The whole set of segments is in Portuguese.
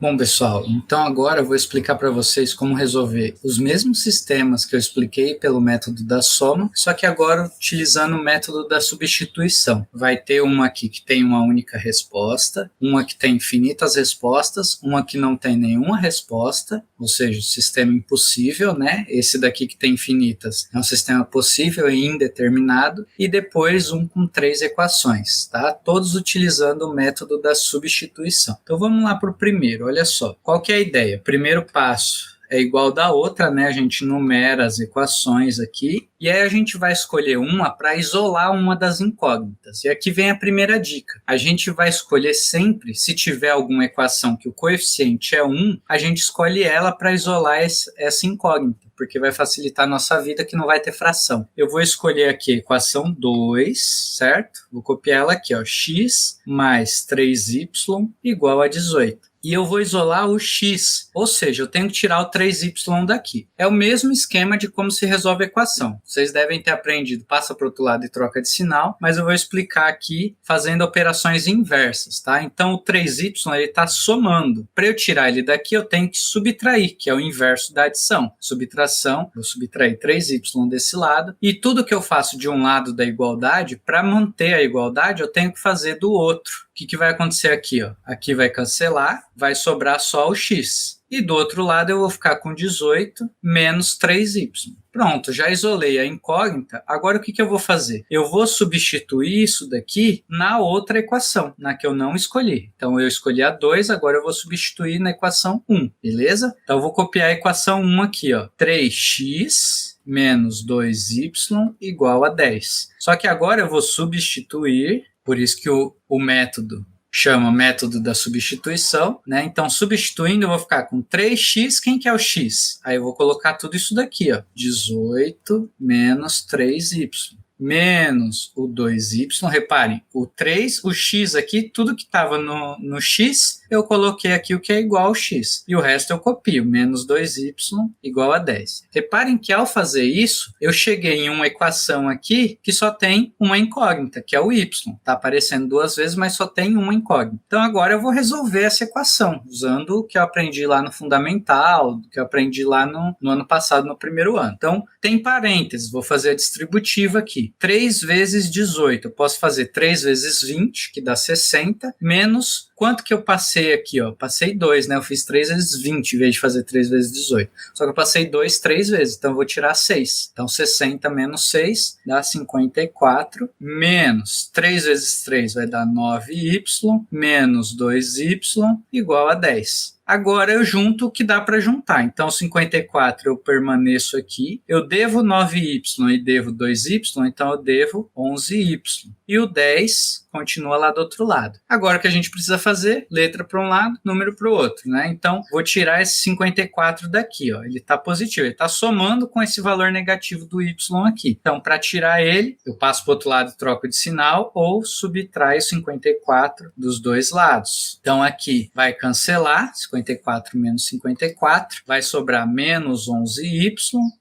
Bom, pessoal, então agora eu vou explicar para vocês como resolver os mesmos sistemas que eu expliquei pelo método da soma, só que agora utilizando o método da substituição. Vai ter uma aqui que tem uma única resposta, uma que tem infinitas respostas, uma que não tem nenhuma resposta, ou seja, o sistema impossível, né? Esse daqui que tem infinitas é um sistema possível e indeterminado, e depois um com 3 equações, tá? Todos utilizando o método da substituição. Então vamos lá para o primeiro. Olha só, qual que é a ideia? Primeiro passo é igual da outra, né? A gente numera as equações aqui, e aí a gente vai escolher uma para isolar uma das incógnitas. E aqui vem a primeira dica. A gente vai escolher sempre, se tiver alguma equação que o coeficiente é 1, a gente escolhe ela para isolar essa incógnita, porque vai facilitar a nossa vida que não vai ter fração. Eu vou escolher aqui a equação 2, certo? Vou copiar ela aqui, ó, x mais 3y igual a 18. E eu vou isolar o x, ou seja, eu tenho que tirar o 3y daqui. É o mesmo esquema de como se resolve a equação. Vocês devem ter aprendido, passa para o outro lado e troca de sinal, mas eu vou explicar aqui fazendo operações inversas, tá? Então o 3y está somando. Para eu tirar ele daqui, eu tenho que subtrair, que é o inverso da adição. Subtração, vou subtrair 3y desse lado, e tudo que eu faço de um lado da igualdade, para manter a igualdade, eu tenho que fazer do outro. O que vai acontecer aqui? Ó? Aqui vai cancelar, vai sobrar só o x. E do outro lado eu vou ficar com 18 menos 3y. Pronto, já isolei a incógnita. Agora o que eu vou fazer? Eu vou substituir isso daqui na outra equação, na que eu não escolhi. Então eu escolhi a 2, agora eu vou substituir na equação 1, beleza? Então eu vou copiar a equação 1 aqui, ó. 3x menos 2y igual a 10. Só que agora eu vou substituir, por isso que o método chama método da substituição, né? Então, substituindo, eu vou ficar com 3x, quem que é o x? Aí eu vou colocar tudo isso daqui, ó, 18 menos 3y. Menos o 2y, reparem, o 3, o x aqui, tudo que estava no x, eu coloquei aqui o que é igual ao x. E o resto eu copio, menos 2y igual a 10. Reparem que ao fazer isso, eu cheguei em uma equação aqui que só tem uma incógnita, que é o y. Está aparecendo duas vezes, mas só tem uma incógnita. Então agora eu vou resolver essa equação, usando o que eu aprendi lá no fundamental, o que eu aprendi lá no ano passado, no primeiro ano. Então, tem parênteses, vou fazer a distributiva aqui. 3 vezes 18, eu posso fazer 3 vezes 20, que dá 60, menos quanto que eu passei aqui, ó? Passei 2, né? Eu fiz 3 vezes 20, em vez de fazer 3 vezes 18. Só que eu passei 2 3 vezes, então eu vou tirar 6. Então 60 menos 6 dá 54, menos 3 vezes 3 vai dar 9y, menos 2y igual a 10. Agora eu junto o que dá para juntar. Então, 54 eu permaneço aqui. Eu devo 9y e devo 2y, então eu devo 11y. E o 10 continua lá do outro lado. Agora o que a gente precisa fazer? Letra para um lado, número para o outro, né? Então, vou tirar esse 54 daqui, ó. Ele está positivo, ele está somando com esse valor negativo do y aqui. Então, para tirar ele, eu passo para o outro lado e troco de sinal, ou subtraio 54 dos dois lados. Então, aqui vai cancelar, 54 menos 54, vai sobrar menos 11y,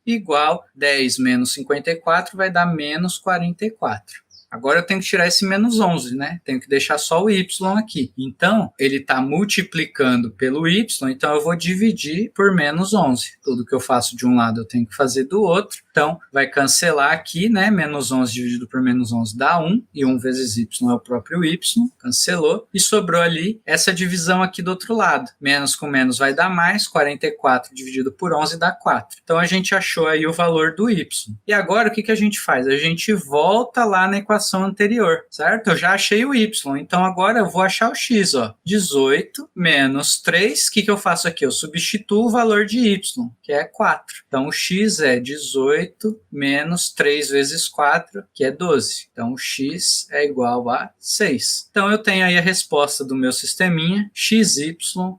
igual 10 menos 54 vai dar menos 44. Agora eu tenho que tirar esse menos 11, né? Tenho que deixar só o y aqui. Então, ele está multiplicando pelo y, então eu vou dividir por menos 11. Tudo que eu faço de um lado eu tenho que fazer do outro. Então, vai cancelar aqui, né? Menos 11 dividido por menos 11 dá 1. E 1 vezes y é o próprio y. Cancelou. E sobrou ali essa divisão aqui do outro lado. Menos com menos vai dar mais. 44 dividido por 11 dá 4. Então, a gente achou aí o valor do y. E agora, o que a gente faz? A gente volta lá na equação anterior, certo? Eu já achei o y, então agora eu vou achar o x, ó. 18 menos 3, o que eu faço aqui? Eu substituo o valor de y, que é 4. Então o x é 18 menos 3 vezes 4, que é 12. Então o x é igual a 6. Então eu tenho aí a resposta do meu sisteminha, xy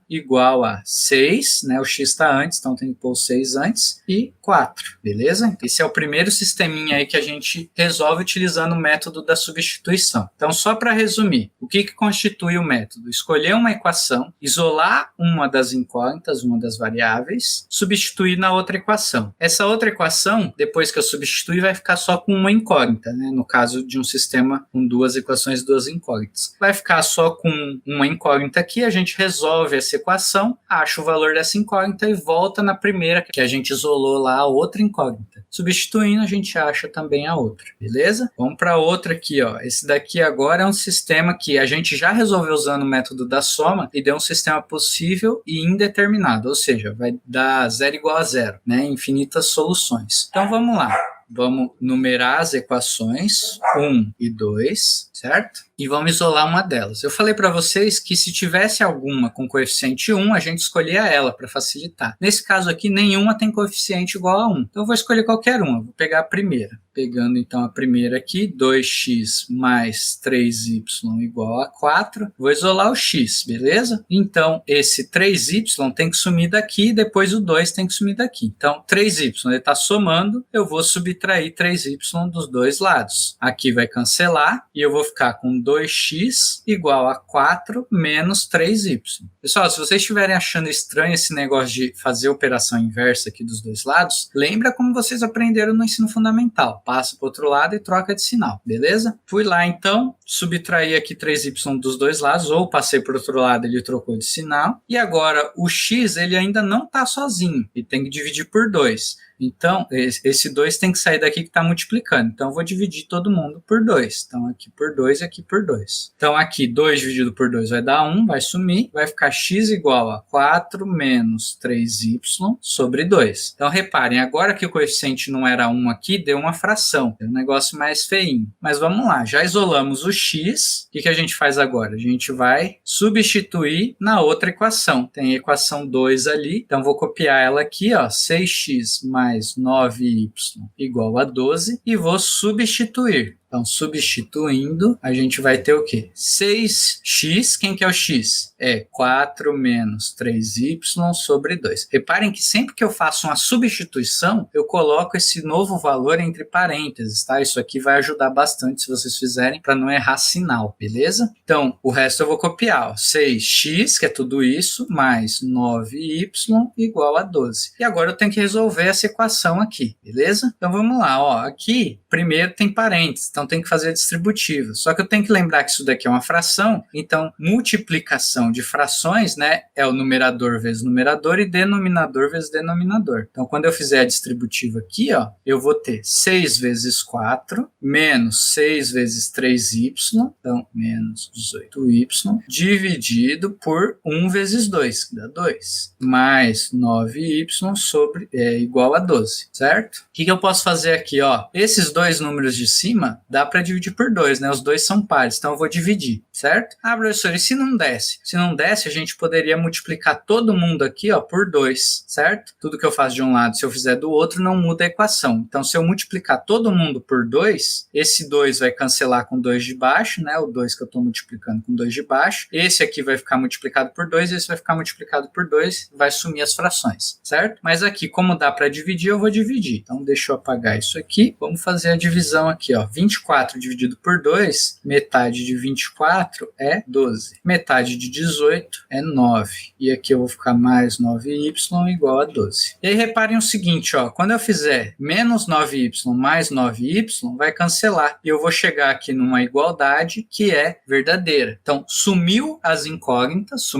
igual a 6, né? O x está antes, então tem que pôr o 6 antes, e 4, beleza? Esse é o primeiro sisteminha aí que a gente resolve utilizando o método da substituição. Então, só para resumir, o que constitui o método? Escolher uma equação, isolar uma das incógnitas, uma das variáveis, substituir na outra equação. Essa outra equação depois que eu substituir, vai ficar só com uma incógnita, né? No caso de um sistema com duas equações e duas incógnitas. Vai ficar só com uma incógnita aqui, a gente resolve essa equação, acha o valor dessa incógnita e volta na primeira, que a gente isolou lá a outra incógnita. Substituindo, a gente acha também a outra, beleza? Vamos para outra aqui, ó. Esse daqui agora é um sistema que a gente já resolveu usando o método da soma e deu um sistema possível e indeterminado, ou seja, vai dar zero igual a zero, né? Infinitas soluções. Então vamos lá. Vamos numerar as equações 1 e 2, certo? E vamos isolar uma delas. Eu falei para vocês que se tivesse alguma com coeficiente 1, a gente escolhia ela para facilitar. Nesse caso aqui, nenhuma tem coeficiente igual a 1. Então eu vou escolher qualquer uma. Vou pegar a primeira. Pegando então a primeira aqui, 2x mais 3y igual a 4. Vou isolar o x, beleza? Então esse 3y tem que sumir daqui e depois o 2 tem que sumir daqui. Então 3y, ele está somando, eu vou subtrair 3y dos dois lados. Aqui vai cancelar e eu vou ficar com 2x igual a 4 menos 3y. Pessoal, se vocês estiverem achando estranho esse negócio de fazer operação inversa aqui dos dois lados, lembra como vocês aprenderam no ensino fundamental. Passa para o outro lado e troca de sinal, beleza? Fui lá então, subtraí aqui 3y dos dois lados, ou passei para o outro lado, ele trocou de sinal. E agora o x ele ainda não está sozinho, ele tem que dividir por 2. Então, esse 2 tem que sair daqui que está multiplicando. Então, eu vou dividir todo mundo por 2. Então, aqui por 2 e aqui por 2. Então, aqui 2 dividido por 2 vai dar 1, vai sumir. Vai ficar x igual a 4 menos 3y sobre 2. Então, reparem, agora que o coeficiente não era 1 aqui, deu uma fração. É um negócio mais feinho. Mas vamos lá, já isolamos o x. O que a gente faz agora? A gente vai substituir na outra equação. Tem a equação 2 ali. Então, vou copiar ela aqui, ó, 6x mais 9y igual a 12 e vou substituir. Então, substituindo, a gente vai ter o quê? 6x, quem que é o x? É 4 menos 3y sobre 2. Reparem que sempre que eu faço uma substituição, eu coloco esse novo valor entre parênteses, tá? Isso aqui vai ajudar bastante se vocês fizerem para não errar sinal, beleza? Então, o resto eu vou copiar, ó. 6x, que é tudo isso, mais 9y igual a 12. E agora eu tenho que resolver essa equação aqui, beleza? Então, vamos lá, ó. Aqui, primeiro tem parênteses. Então, tem que fazer a distributiva. Só que eu tenho que lembrar que isso daqui é uma fração, então, multiplicação de frações, né, é o numerador vezes numerador e denominador vezes denominador. Então, quando eu fizer a distributiva aqui, ó, eu vou ter 6 vezes 4, menos 6 vezes 3y, então, menos 18y, dividido por 1 vezes 2, que dá 2, mais 9y sobre, igual a 12, certo? O que eu posso fazer aqui, ó? Esses dois números de cima, dá para dividir por 2, né? Os dois são pares, então eu vou dividir, certo? Ah, professor, e se não desse? Se não desse, a gente poderia multiplicar todo mundo aqui, ó, por 2, certo? Tudo que eu faço de um lado, se eu fizer do outro, não muda a equação. Então, se eu multiplicar todo mundo por 2, esse 2 vai cancelar com 2 de baixo, né? O 2 que eu estou multiplicando com 2 de baixo. Esse aqui vai ficar multiplicado por 2, esse vai ficar multiplicado por 2, vai sumir as frações, certo? Mas aqui, como dá para dividir, eu vou dividir. Então, deixa eu apagar isso aqui. Vamos fazer a divisão aqui, ó. 24 dividido por 2, metade de 24 é 12. Metade de 18 é 9. E aqui eu vou ficar mais 9y igual a 12. E aí reparem o seguinte, ó, quando eu fizer menos 9y mais 9y, vai cancelar. E eu vou chegar aqui numa igualdade que é verdadeira. Então, sumiram as incógnitas,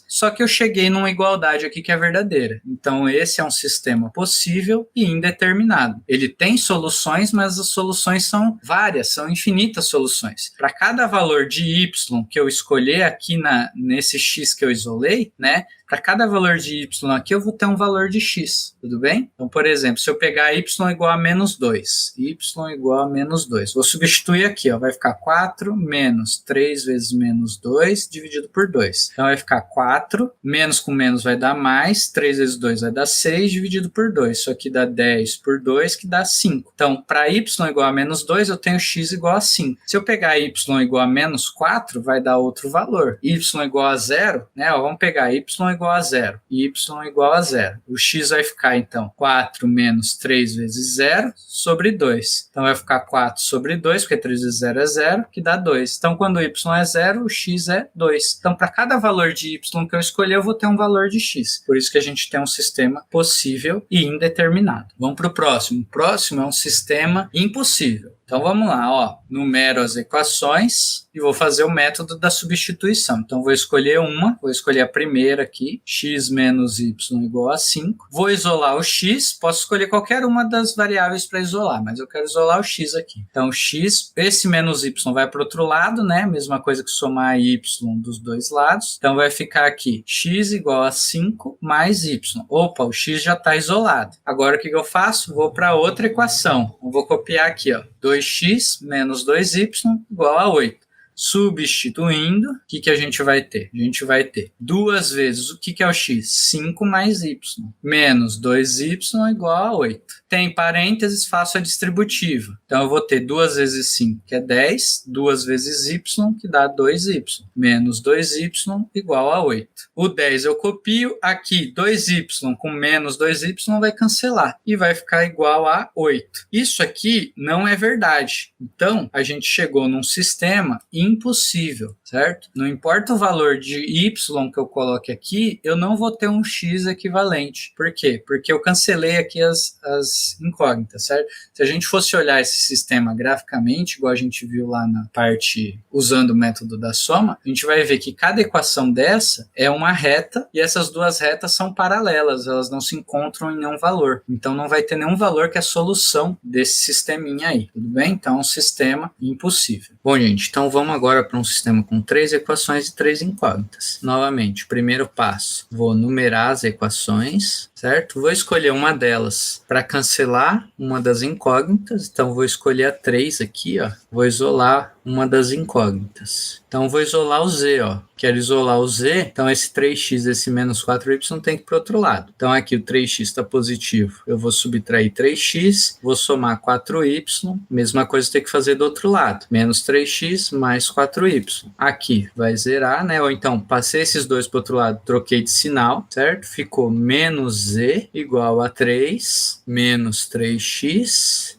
só que eu cheguei numa igualdade aqui que é verdadeira. Então, esse é um sistema possível e indeterminado. Ele tem soluções, mas as soluções são várias, são infinitas soluções. Para cada valor de y que eu escolher aqui nesse x que eu isolei, né? Para cada valor de y aqui, eu vou ter um valor de x, tudo bem? Então, por exemplo, se eu pegar y igual a menos 2, y igual a menos 2, vou substituir aqui, ó, vai ficar 4 menos 3 vezes menos 2 dividido por 2. Então, vai ficar 4, menos com menos vai dar mais, 3 vezes 2 vai dar 6 dividido por 2. Isso aqui dá 10 por 2, que dá 5. Então, para y igual a menos 2, eu tenho x igual a 5. Se eu pegar y igual a menos 4, vai dar outro valor. Y igual a 0, né? Ó, vamos pegar y igual igual a zero, y igual a zero. O x vai ficar, então, 4 menos 3 vezes 0 sobre 2. Então, vai ficar 4 sobre 2, porque 3 vezes 0 é 0, que dá 2. Então, quando y é 0, o x é 2. Então, para cada valor de y que eu escolher, eu vou ter um valor de x. Por isso que a gente tem um sistema possível e indeterminado. Vamos para o próximo. O próximo é um sistema impossível. Então, vamos lá, ó. Numero as equações e vou fazer o método da substituição. Então, vou escolher a primeira aqui, x menos y igual a 5. Vou isolar o x, posso escolher qualquer uma das variáveis para isolar, mas eu quero isolar o x aqui. Então, x, esse menos y vai para o outro lado, né? Mesma coisa que somar y dos dois lados. Então, vai ficar aqui x igual a 5 mais y. Opa, o x já está isolado. Agora, o que eu faço? Vou para outra equação. Eu vou copiar aqui, ó. 2x menos 2y igual a 8. Substituindo, o que a gente vai ter? A gente vai ter duas vezes, o que é o x? 5 mais y, menos 2y igual a 8. Tem parênteses, faço a distributiva. Então, eu vou ter 2 vezes 5, que é 10, 2 vezes y, que dá 2y, menos 2y igual a 8. O 10 eu copio, aqui 2y com menos 2y vai cancelar, e vai ficar igual a 8. Isso aqui não é verdade. Então, a gente chegou num sistema impossível, certo? Não importa o valor de y que eu coloque aqui, eu não vou ter um x equivalente. Por quê? Porque eu cancelei aqui as incógnitas, certo? Se a gente fosse olhar esse sistema graficamente, igual a gente viu lá na parte usando o método da soma, a gente vai ver que cada equação dessa é uma reta e essas duas retas são paralelas, elas não se encontram em nenhum valor. Então não vai ter nenhum valor que é a solução desse sisteminha aí, tudo bem? Então é um sistema impossível. Bom, gente, então vamos agora para um sistema com 3 equações e 3 incógnitas. Novamente, o primeiro passo, vou numerar as equações, certo? Vou escolher uma delas para cancelar uma das incógnitas, então vou escolher a 3 aqui, ó. Vou isolar uma das incógnitas. Então, vou isolar o z, ó. Quero isolar o z, então esse 3x, esse menos 4y tem que ir para o outro lado. Então, aqui o 3x está positivo. Eu vou subtrair 3x, vou somar 4y, mesma coisa tem que fazer do outro lado. Menos 3x mais 4y. Aqui vai zerar, né? Ou então, passei esses dois para o outro lado, troquei de sinal, certo? Ficou menos z igual a 3, menos 3x,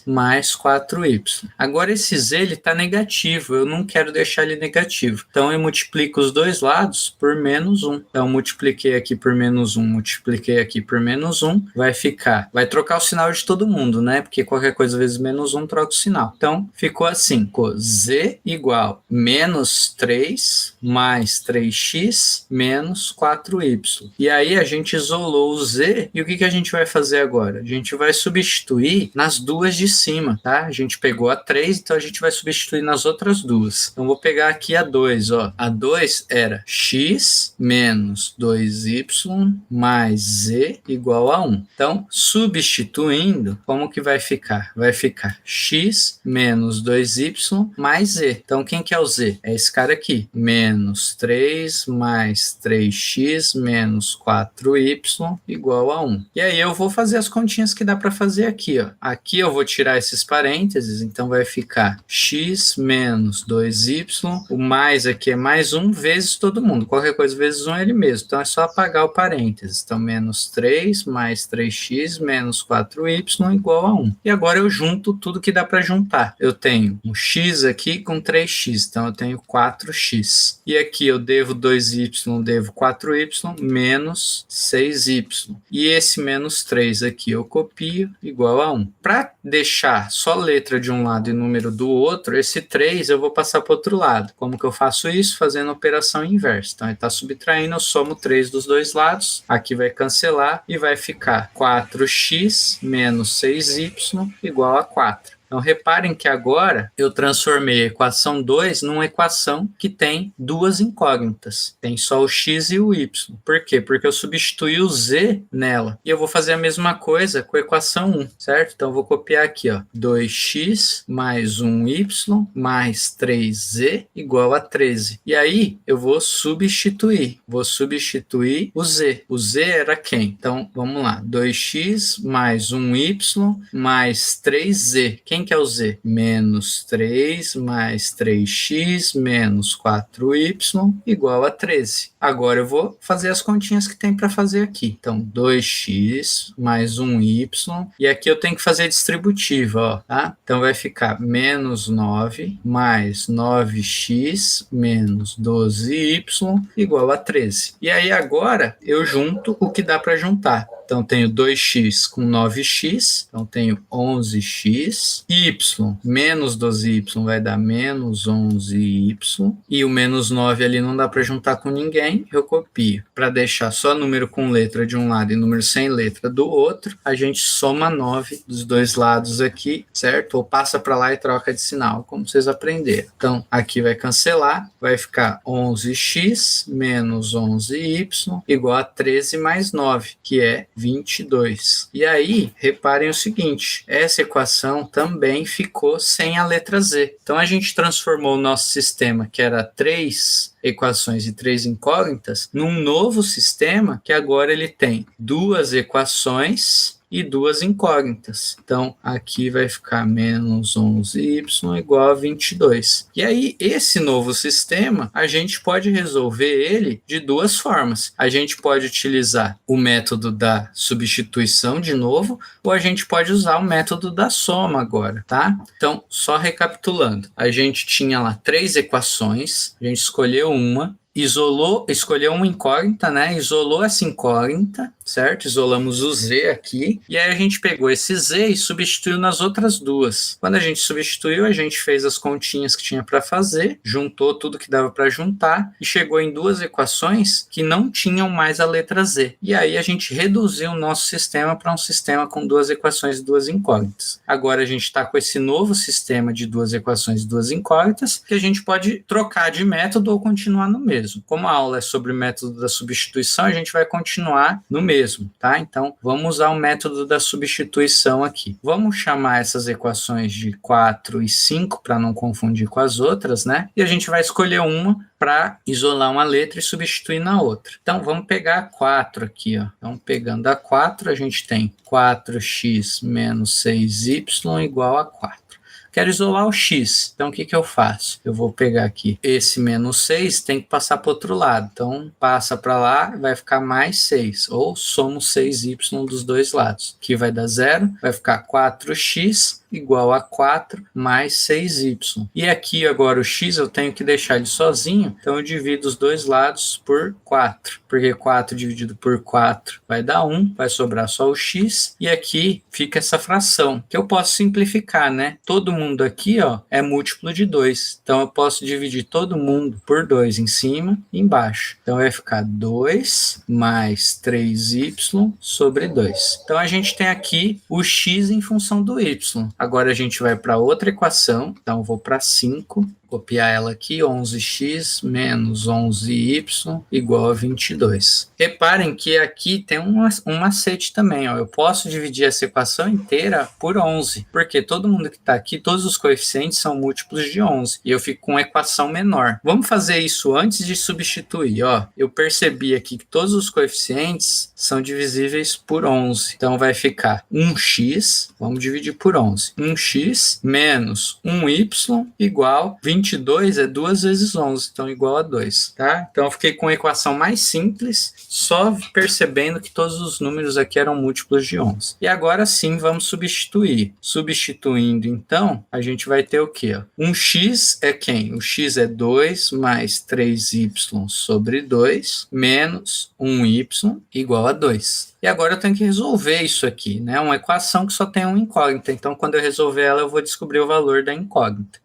mais 4y. Agora, esse z ele está negativo, eu não quero deixar ele negativo. Então, eu multiplico os dois lados por menos 1. Então, multipliquei aqui por menos 1, multipliquei aqui por menos 1, vai trocar o sinal de todo mundo, né? Porque qualquer coisa vezes menos 1 troca o sinal. Então, ficou assim, ficou z igual menos 3 mais 3x menos 4y. E aí, a gente isolou o z, e o que a gente vai fazer agora? A gente vai substituir nas duas de cima, tá? A gente pegou a 3, então a gente vai substituir nas outras duas. Então, vou pegar aqui a 2, ó. A 2 era x menos 2y mais z igual a 1. Então, substituindo, como que vai ficar? Vai ficar x menos 2y mais z. Então, quem que é o z? É esse cara aqui. Menos 3 mais 3x menos 4y igual a 1. E aí, eu vou fazer as continhas que dá para fazer aqui, ó. Aqui eu vou tirar esses parênteses, então vai ficar x menos 2y, o mais aqui é mais 1 vezes todo mundo. Qualquer coisa vezes 1 é ele mesmo. Então é só apagar o parênteses. Então menos 3 mais 3x menos 4y igual a 1. E agora eu junto tudo que dá para juntar. Eu tenho um x aqui com 3x, então eu tenho 4x. E aqui eu devo 2y, devo 4y, menos 6y. E esse menos 3 aqui eu copio, igual a 1. Para deixar só letra de um lado e número do outro, esse 3 eu vou passar para o outro lado. Como que eu faço isso? Fazendo a operação inversa. Então, ele está subtraindo, eu somo 3 dos dois lados, aqui vai cancelar e vai ficar 4x menos 6y igual a 4. Então, reparem que agora eu transformei a equação 2 numa equação que tem duas incógnitas. Tem só o x e o y. Por quê? Porque eu substituí o z nela. E eu vou fazer a mesma coisa com a equação 1, certo? Então, eu vou copiar aqui, ó. 2x mais 1y mais 3z igual a 13. E aí, eu vou substituir. Vou substituir o z. O z era quem? Então, vamos lá. 2x mais 1y mais 3z. Quem quem que é o z? Menos 3 mais 3x menos 4y igual a 13. Agora eu vou fazer as continhas que tem para fazer aqui. Então, 2x mais 1y, e aqui eu tenho que fazer distributiva, ó, tá? Então, vai ficar menos 9 mais 9x menos 12y igual a 13. E aí, agora, eu junto o que dá para juntar. Então, tenho 2x com 9x, então tenho 11x, y menos 12y vai dar menos 11y, e o menos 9 ali não dá para juntar com ninguém, eu copio. Para deixar só número com letra de um lado e número sem letra do outro, a gente soma 9 dos dois lados aqui, certo? Ou passa para lá e troca de sinal, como vocês aprenderam. Então, aqui vai cancelar, vai ficar 11x menos 11y igual a 13 mais 9, que é 22. E aí, reparem o seguinte, essa equação também ficou sem a letra z. Então, a gente transformou o nosso sistema, que era 3 equações e 3 incógnitas, num novo sistema que agora ele tem 2 equações e 2 incógnitas. Então, aqui vai ficar menos 11y igual a 22. E aí, esse novo sistema, a gente pode resolver ele de duas formas. A gente pode utilizar o método da substituição de novo, ou a gente pode usar o método da soma agora, tá? Então, só recapitulando. A gente tinha lá 3 equações, a gente escolheu uma, escolheu uma incógnita, né? Isolou essa incógnita, certo? Isolamos o z aqui, e aí a gente pegou esse z e substituiu nas outras duas. Quando a gente substituiu, a gente fez as continhas que tinha para fazer, juntou tudo que dava para juntar, e chegou em duas equações que não tinham mais a letra z. E aí a gente reduziu o nosso sistema para um sistema com 2 equações e 2 incógnitas. Agora a gente está com esse novo sistema de 2 equações e 2 incógnitas, que a gente pode trocar de método ou continuar no mesmo. Como a aula é sobre o método da substituição, a gente vai continuar no mesmo, tá? Então, vamos usar o método da substituição aqui. Vamos chamar essas equações de 4 e 5 para não confundir com as outras, né? E a gente vai escolher uma para isolar uma letra e substituir na outra. Então, vamos pegar a 4 aqui, ó. Então, pegando a 4, a gente tem 4x menos 6y igual a 4. Quero isolar o x, então o que eu faço? Eu vou pegar aqui esse menos 6, tem que passar para o outro lado. Então, passa para lá, vai ficar mais 6, ou somo 6y dos dois lados. Aqui vai dar 0, vai ficar 4x igual a 4 mais 6y. E aqui agora o x eu tenho que deixar ele sozinho, então eu divido os dois lados por 4, porque 4 dividido por 4 vai dar 1, vai sobrar só o x, e aqui fica essa fração, que eu posso simplificar, né? Todo mundo aqui, ó, é múltiplo de 2, então eu posso dividir todo mundo por 2 em cima e embaixo. Então vai ficar 2 mais 3y sobre 2. Então a gente tem aqui o x em função do y. Agora a gente vai para outra equação, então eu vou para 5, copiar ela aqui, 11x menos 11y igual a 22. Reparem que aqui tem um macete também, ó. Eu posso dividir essa equação inteira por 11, porque todo mundo que está aqui, todos os coeficientes são múltiplos de 11, e eu fico com uma equação menor. Vamos fazer isso antes de substituir, ó. Eu percebi aqui que todos os coeficientes são divisíveis por 11, então vai ficar 1x, vamos dividir por 11, 1x menos 1y igual 22 é 2 vezes 11, então igual a 2, tá? Então eu fiquei com a equação mais simples, só percebendo que todos os números aqui eram múltiplos de 11. E agora sim, vamos substituir. Substituindo, então, a gente vai ter o quê? 1x é quem? O x é 2 mais 3y sobre 2 menos 1y igual a 2. E agora eu tenho que resolver isso aqui, né? Uma equação que só tem uma incógnita, então quando eu resolver ela, eu vou descobrir o valor da incógnita.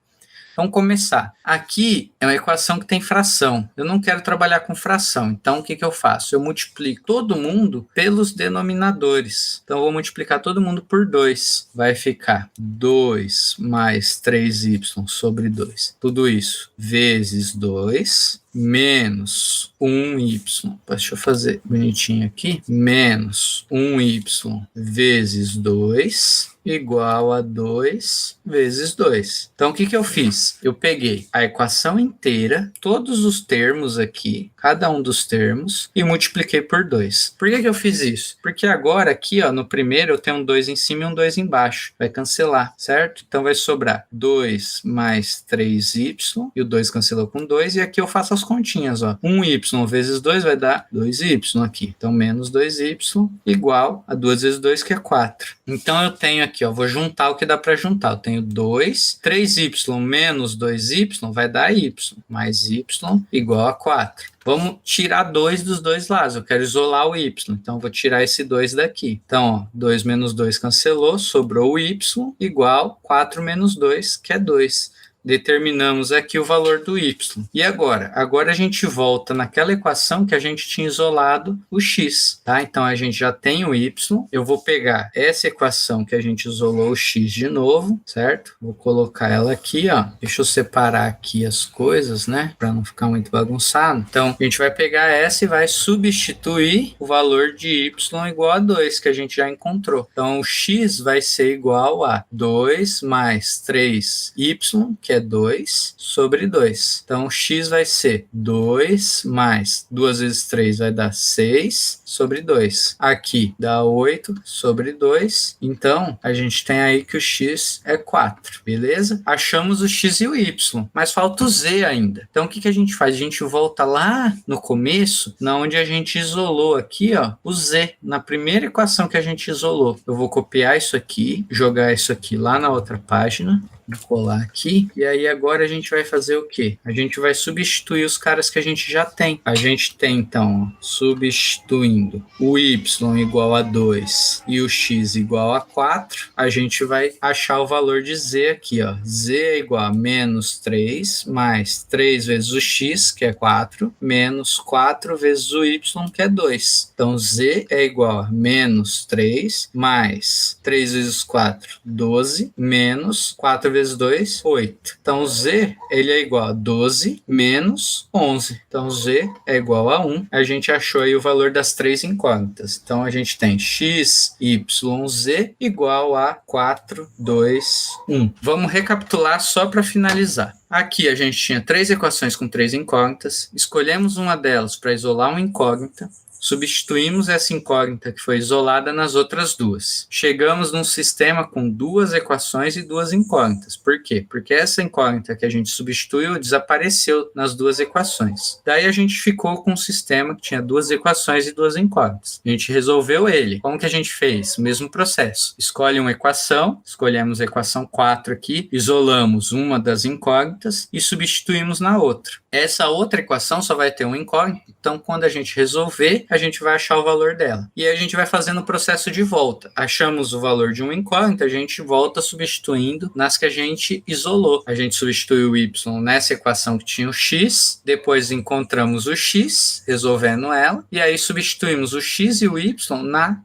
Vamos começar. Aqui é uma equação que tem fração. Eu não quero trabalhar com fração. Então, o que eu faço? Eu multiplico todo mundo pelos denominadores. Então, eu vou multiplicar todo mundo por 2. Vai ficar 2 mais 3y sobre 2. Tudo isso vezes 2 menos 1y, deixa eu fazer bonitinho aqui, menos 1y vezes 2 igual a 2 vezes 2. Então, o que eu fiz? Eu peguei a equação inteira, todos os termos aqui, cada um dos termos, e multipliquei por 2. Por que eu fiz isso? Porque agora aqui, ó, no primeiro, eu tenho um 2 em cima e um 2 embaixo. Vai cancelar, certo? Então, vai sobrar 2 mais 3y, e o 2 cancelou com 2, e aqui eu faço as continhas, ó. 1y vezes 2 vai dar 2y aqui. Então, menos 2y igual a 2 vezes 2, que é 4. Então, eu tenho aqui, ó, vou juntar o que dá para juntar. Eu tenho 2, 3y menos 2y vai dar y, mais y igual a 4. Vamos tirar 2 dos dois lados. Eu quero isolar o y, então vou tirar esse 2 daqui. Então, ó, 2 menos 2 cancelou, sobrou o y igual 4 menos 2, que é 2. Determinamos aqui o valor do y. E agora? Agora a gente volta naquela equação que a gente tinha isolado o x, tá? Então a gente já tem o y. Eu vou pegar essa equação que a gente isolou o x de novo, certo? Vou colocar ela aqui, ó. Deixa eu separar aqui as coisas, né? Para não ficar muito bagunçado. Então a gente vai pegar essa e vai substituir o valor de y igual a 2, que a gente já encontrou. Então o x vai ser igual a 2 mais 3y, que é 2 sobre 2. Então, x vai ser 2 mais 2 vezes 3 vai dar 6 sobre 2. Aqui dá 8 sobre 2. Então, a gente tem aí que o x é 4, beleza? Achamos o x e o y, mas falta o z ainda. Então, o que a gente faz? A gente volta lá no começo, na onde a gente isolou aqui, ó, o z, na primeira equação que a gente isolou. Eu vou copiar isso aqui, jogar isso aqui lá na outra página. Vou colar aqui, e aí agora a gente vai fazer o quê? A gente vai substituir os caras que a gente já tem. A gente tem, então, ó, substituindo o y igual a 2 e o x igual a 4, a gente vai achar o valor de z aqui, ó. Z é igual a menos 3 mais 3 vezes o x, que é 4, menos 4 vezes o y, que é 2. Então, z é igual a menos 3 mais 3 vezes 4, 12, menos 4 vezes 2, 8. Então, z ele é igual a 12 menos 11. Então, z é igual a 1. A gente achou aí o valor das três incógnitas. Então, a gente tem x, y, z igual a 4, 2, 1. Vamos recapitular só para finalizar. Aqui a gente tinha três equações com três incógnitas. Escolhemos uma delas para isolar uma incógnita. Substituímos essa incógnita que foi isolada nas outras duas. Chegamos num sistema com duas equações e duas incógnitas. Por quê? Porque essa incógnita que a gente substituiu desapareceu nas duas equações. Daí a gente ficou com um sistema que tinha duas equações e duas incógnitas. A gente resolveu ele. Como que a gente fez? O mesmo processo. Escolhe uma equação, escolhemos a equação 4 aqui, isolamos uma das incógnitas e substituímos na outra. Essa outra equação só vai ter uma incógnita, então quando a gente resolver, a gente vai achar o valor dela. E aí a gente vai fazendo o processo de volta. Achamos o valor de uma incógnita, a gente volta substituindo nas que a gente isolou. A gente substituiu o y nessa equação que tinha o x, depois encontramos o x, resolvendo ela, e aí substituímos o x e o y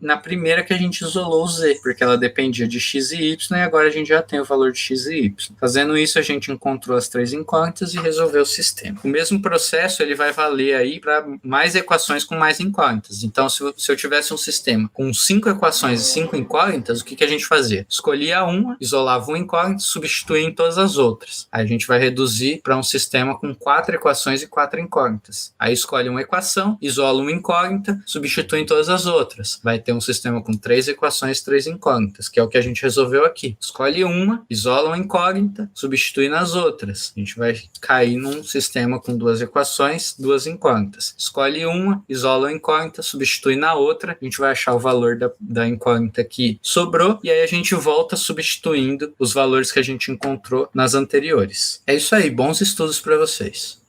na primeira que a gente isolou o z, porque ela dependia de x e y, e agora a gente já tem o valor de x e y. Fazendo isso, a gente encontrou as três incógnitas e resolveu o sistema. O mesmo processo ele vai valer aí para mais equações com mais incógnitas. Então, se eu tivesse um sistema com 5 equações e 5 incógnitas, o que a gente fazia? Escolhia uma, isolava uma incógnita, substituía em todas as outras. Aí a gente vai reduzir para um sistema com 4 equações e 4 incógnitas. Aí escolhe uma equação, isola uma incógnita, substitui em todas as outras. Vai ter um sistema com 3 equações e 3 incógnitas, que é o que a gente resolveu aqui. Escolhe uma, isola uma incógnita, substitui nas outras. A gente vai cair num sistema com 2 equações, 2 incógnitas. Escolhe uma, isola a incógnita, substitui na outra, a gente vai achar o valor da incógnita que sobrou, e aí a gente volta substituindo os valores que a gente encontrou nas anteriores. É isso aí, bons estudos para vocês.